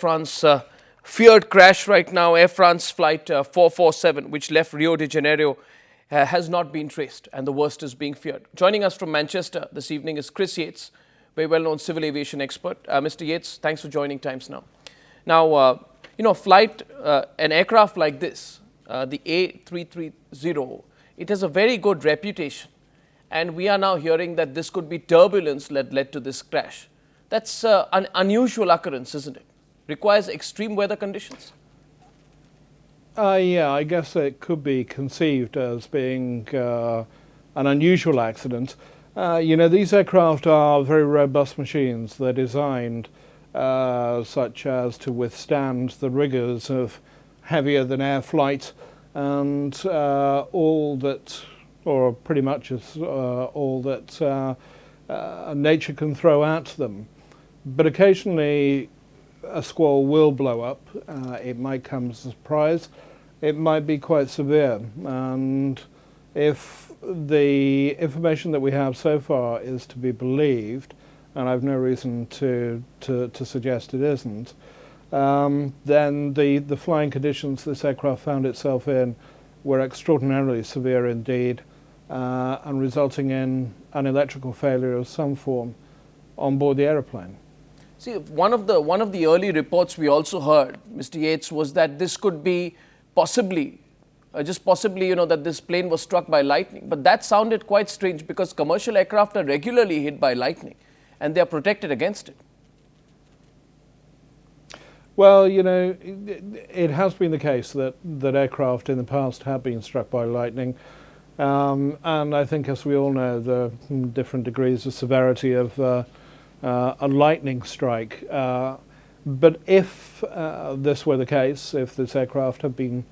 France feared crash right now. Air France flight 447, which left Rio de Janeiro, has not been traced, and the worst is being feared. Joining us from Manchester this evening is Chris Yates, very well-known civil aviation expert. Mr. Yates, thanks for joining Times Now. Now, an aircraft like this, the A330, it has a very good reputation, and we are now hearing that this could be turbulence that led to this crash. That's an unusual occurrence, isn't it? Requires extreme weather conditions. Yeah, I guess it could be conceived as being an unusual accident. These aircraft are very robust machines. They're designed such as to withstand the rigors of heavier than air flight, and all that nature can throw at them. But occasionally a squall will blow up. It might come as a surprise. It might be quite severe. And if the information that we have so far is to be believed, and I've no reason to suggest it isn't, then the flying conditions this aircraft found itself in were extraordinarily severe indeed, and resulting in an electrical failure of some form on board the aeroplane. See, one of the early reports we also heard, Mr. Yates, was that this could be possibly, that this plane was struck by lightning. But that sounded quite strange, because commercial aircraft are regularly hit by lightning, and they are protected against it. Well, it has been the case that aircraft in the past have been struck by lightning. And I think, as we all know, there are different degrees of severity of a lightning strike. But if this were the case, if this aircraft had been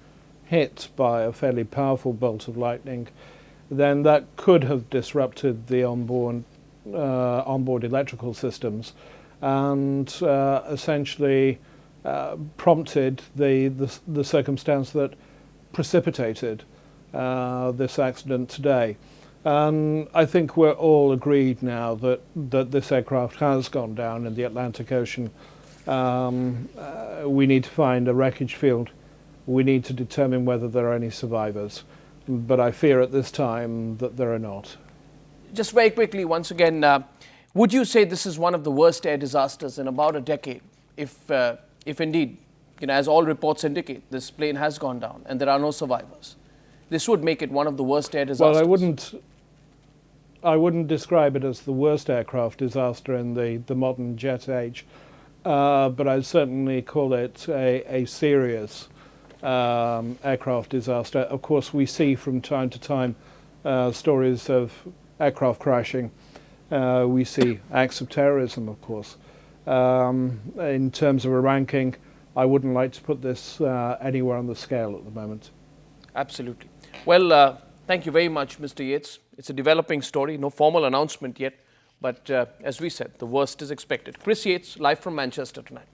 hit by a fairly powerful bolt of lightning, then that could have disrupted the onboard electrical systems, and essentially prompted the circumstance that precipitated this accident today. And I think we're all agreed now that this aircraft has gone down in the Atlantic Ocean. We need to find a wreckage field. We need to determine whether there are any survivors. But I fear at this time that there are not. Just very quickly, once again, would you say this is one of the worst air disasters in about a decade? If indeed, as all reports indicate, this plane has gone down and there are no survivors, this would make it one of the worst air disasters. Well, I wouldn't describe it as the worst aircraft disaster in the modern jet age, but I'd certainly call it a serious aircraft disaster. Of course, we see from time to time stories of aircraft crashing. We see acts of terrorism, of course. In terms of a ranking, I wouldn't like to put this anywhere on the scale at the moment. Absolutely. Well, thank you very much, Mr. Yates. It's a developing story, no formal announcement yet, but as we said, the worst is expected. Chris Yates, live from Manchester tonight.